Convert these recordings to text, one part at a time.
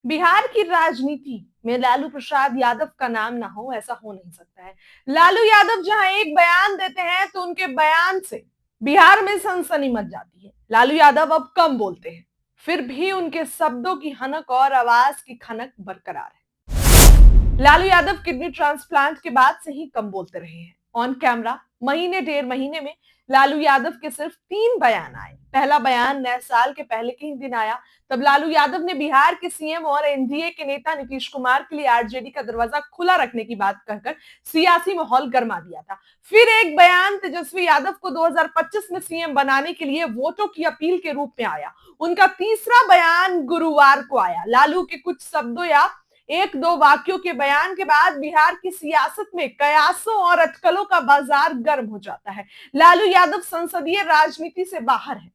बिहार की राजनीति में लालू प्रसाद यादव का नाम ना हो, ऐसा हो नहीं सकता है। लालू यादव जहां एक बयान देते हैं तो उनके बयान से बिहार में सनसनी मच जाती है। लालू यादव अब कम बोलते हैं, फिर भी उनके शब्दों की हनक और आवाज की खनक बरकरार है। लालू यादव किडनी ट्रांसप्लांट के बाद से ही कम बोलते रहे हैं। ऑन कैमरा महीने डेढ़ महीने में लालू यादव के सिर्फ 3 बयान आए। पहला बयान नए साल के पहले के ही दिन आया। तब लालू यादव ने बिहार के सीएम और एनडीए के नेता नीतीश कुमार के लिए आरजेडी का दरवाजा खुला रखने की बात कहकर सियासी माहौल गर्मा दिया था। फिर एक बयान तेजस्वी यादव को 2025 में सीएम बनाने के लिए वोटों की अपील के रूप में आया। उनका तीसरा बयान गुरुवार को आया। लालू के कुछ शब्दों या एक दो वाक्यों के बयान के बाद बिहार की सियासत में कयासों और अटकलों का बाजार गर्म हो जाता है। लालू यादव संसदीय राजनीति से बाहर है।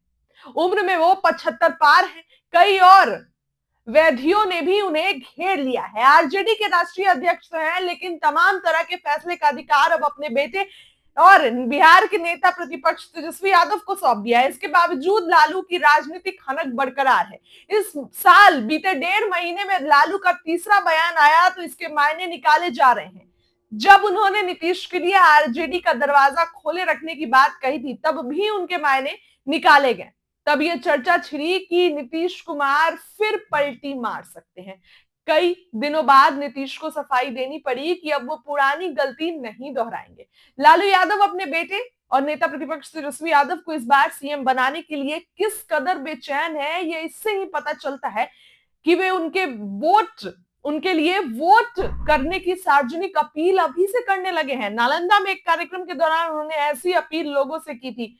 उम्र में वो 75 पार है। कई और वैधियों ने भी उन्हें घेर लिया है। आरजेडी के राष्ट्रीय अध्यक्ष तो हैं, लेकिन तमाम तरह के फैसले का अधिकार अब अपने बेटे और बिहार के नेता प्रतिपक्ष तेजस्वी यादव को सौंप दिया है। इसके बावजूद लालू की राजनीतिक हनक बरकरार है। इस साल बीते डेढ़ महीने में लालू का तीसरा बयान आया तो इसके मायने निकाले जा रहे हैं। जब उन्होंने नीतीश के लिए आरजेडी का दरवाजा खोले रखने की बात कही थी, तब भी उनके मायने निकाले गए। तब यह चर्चा छिड़ी कि नीतीश कुमार फिर पलटी मार सकते हैं। कई दिनों बाद नीतीश को सफाई देनी पड़ी कि अब वो पुरानी गलती नहीं दोहराएंगे। लालू यादव अपने बेटे और नेता प्रतिपक्ष तेजस्वी यादव को इस बार सीएम बनाने के लिए किस कदर बेचैन है, ये इससे ही पता चलता है कि वे उनके लिए वोट करने की सार्वजनिक अपील अभी से करने लगे हैं। नालंदा में एक कार्यक्रम के दौरान उन्होंने ऐसी अपील लोगों से की थी,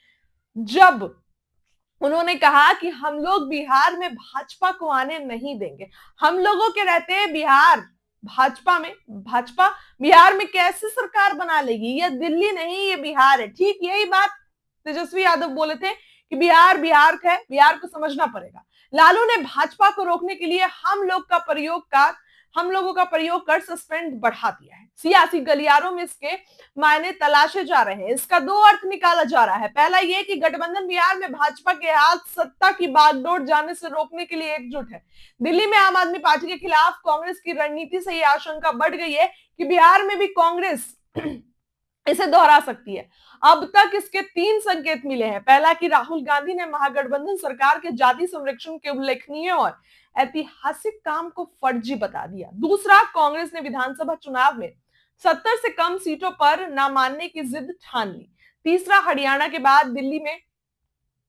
जब उन्होंने कहा कि हम लोग बिहार में भाजपा को आने नहीं देंगे। हम लोगों के रहते बिहार भाजपा बिहार में कैसे सरकार बना लेगी? ये दिल्ली नहीं, ये बिहार है। ठीक यही बात तेजस्वी यादव बोले थे कि बिहार बिहार है, बिहार को समझना पड़ेगा। लालू ने भाजपा को रोकने के लिए हम लोगों का प्रयोग कर सस्पेंड बढ़ा दिया है। सियासी गलियारों में इसके मायने तलाशे जा रहे हैं। इसका दो अर्थ निकाला जा रहा है। पहला यह कि गठबंधन बिहार में भाजपा के हाथ सत्ता की बागडोर जाने से रोकने के लिए एकजुट है। दिल्ली में आम आदमी पार्टी के खिलाफ कांग्रेस की रणनीति से यह आशंका बढ़ गई है कि बिहार में भी कांग्रेस इसे दोहरा सकती है। अब तक इसके 3 संकेत मिले हैं। पहला कि राहुल गांधी ने महागठबंधन सरकार के जाति संरक्षण के उल्लेखनीय और ऐतिहासिक काम को फर्जी बता दिया। दूसरा, कांग्रेस ने विधानसभा चुनाव में 70 से कम सीटों पर ना मानने की जिद ठान ली। तीसरा, हरियाणा के बाद दिल्ली में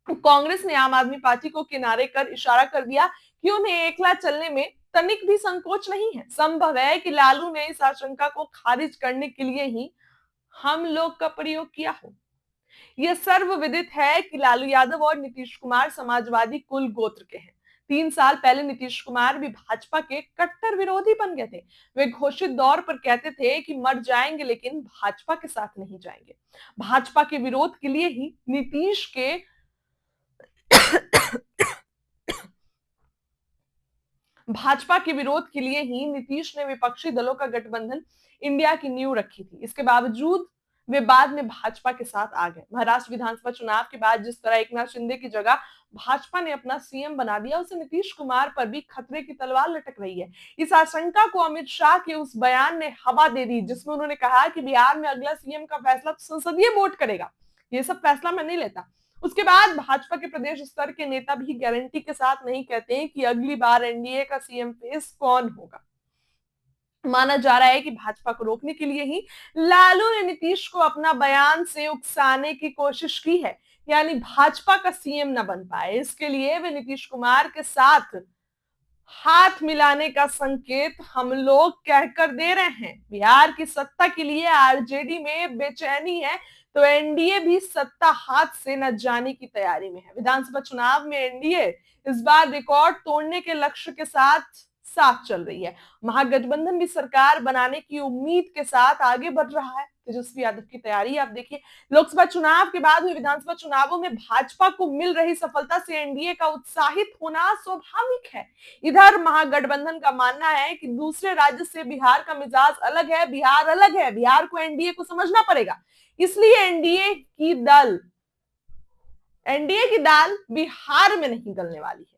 कांग्रेस ने आम आदमी पार्टी को किनारे कर इशारा कर दिया कि उन्हें एकला चलने में तनिक भी संकोच नहीं है। संभव है कि लालू ने इस आशंका को खारिज करने के लिए ही हम लोग का प्रयोग किया हो। यह सर्वविदित है कि लालू यादव और नीतीश कुमार समाजवादी कुल गोत्र के हैं। 3 साल पहले नीतीश कुमार भी भाजपा के कट्टर विरोधी बन गए थे। वे घोषित दौर पर कहते थे कि मर जाएंगे लेकिन भाजपा के साथ नहीं जाएंगे। भाजपा के विरोध के लिए ही नीतीश के भाजपा के विरोध के लिए ही नीतीश ने विपक्षी दलों का गठबंधन इंडिया की नींव रखी थी। इसके बावजूद वे बाद में भाजपा के साथ आ गए। महाराष्ट्र विधानसभा चुनाव के बाद जिस तरह एकनाथ शिंदे की जगह भाजपा ने अपना सीएम बना दिया, उससे नीतीश कुमार पर भी खतरे की तलवार लटक रही है। इस आशंका को अमित शाह के उस बयान ने हवा दे दी, जिसमें उन्होंने कहा कि बिहार में अगला सीएम का फैसला संसदीय वोट करेगा, ये सब फैसला मैं नहीं लेता। उसके बाद भाजपा के प्रदेश स्तर के नेता भी गारंटी के साथ नहीं कहते हैं कि अगली बार एनडीए का सीएम फेस कौन होगा। माना जा रहा है कि भाजपा को रोकने के लिए ही लालू ने नीतीश को अपना बयान से उकसाने की कोशिश की है, यानी भाजपा का सीएम न बन पाए। इसके लिए वे नीतीश कुमार के साथ हाथ मिलाने का संकेत हम लोग कहकर दे रहे हैं। बिहार की सत्ता के लिए आरजेडी में बेचैनी है तो एनडीए भी सत्ता हाथ से न जाने की तैयारी में है। विधानसभा चुनाव में एनडीए इस बार रिकॉर्ड तोड़ने के लक्ष्य के साथ साथ चल रही है। महागठबंधन भी सरकार बनाने की उम्मीद के साथ आगे बढ़ रहा है। तेजस्वी यादव की तैयारी आप देखिए। लोकसभा चुनाव के बाद हुए विधानसभा चुनावों में भाजपा को मिल रही सफलता से एनडीए का उत्साहित होना स्वाभाविक है। इधर महागठबंधन का मानना है कि दूसरे राज्य से बिहार का मिजाज अलग है, बिहार अलग है, बिहार को एनडीए को समझना पड़ेगा। इसलिए एनडीए की दाल बिहार में नहीं गलने वाली है।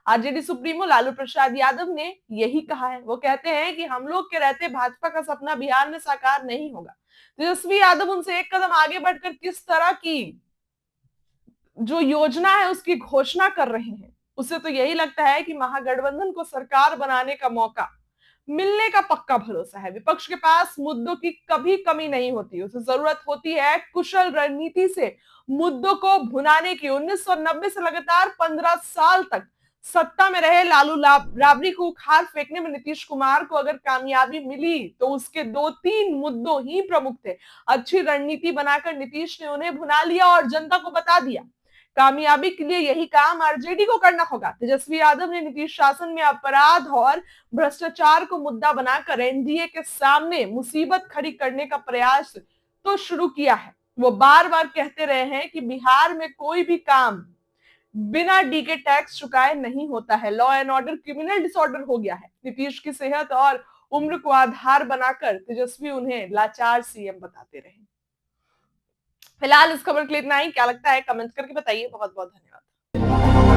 आरजेडी सुप्रीमो लालू प्रसाद यादव ने यही कहा है। वो कहते हैं कि हम लोग के रहते भाजपा का सपना बिहार में साकार नहीं होगा। तेजस्वी यादव उनसे एक कदम आगे बढ़कर किस तरह की जो योजना है उसकी घोषणा कर रहे हैं, उसे तो यही लगता है कि महागठबंधन को सरकार बनाने का मौका मिलने का पक्का भरोसा है। विपक्ष के पास मुद्दों की कभी कमी नहीं होती, उसे जरूरत होती है कुशल रणनीति से मुद्दों को भुनाने की। 1990 से लगातार 15 साल तक सत्ता में रहे लालू राबड़ी को उखाड़ फेंकने में नीतीश कुमार को अगर कामयाबी मिली तो उसके 2-3 मुद्दों ही प्रमुख थे। अच्छी रणनीति बनाकर नीतीश ने उन्हें भुना लिया और जनता को बता दिया। कामयाबी के लिए यही काम आरजेडी को करना होगा। तेजस्वी यादव ने नीतीश शासन में अपराध और भ्रष्टाचार को मुद्दा बनाकर एनडीए के सामने मुसीबत खड़ी करने का प्रयास तो शुरू किया है। वो बार बार कहते रहे हैं कि बिहार में कोई भी काम बिना डी के टैक्स चुकाए नहीं होता है। Law and order criminal disorder हो गया है। नीतीश की सेहत और उम्र को आधार बनाकर तेजस्वी उन्हें लाचार सीएम बताते रहे। फिलहाल इस खबर के लिए इतना ही। क्या लगता है कमेंट करके बताइए। बहुत बहुत धन्यवाद।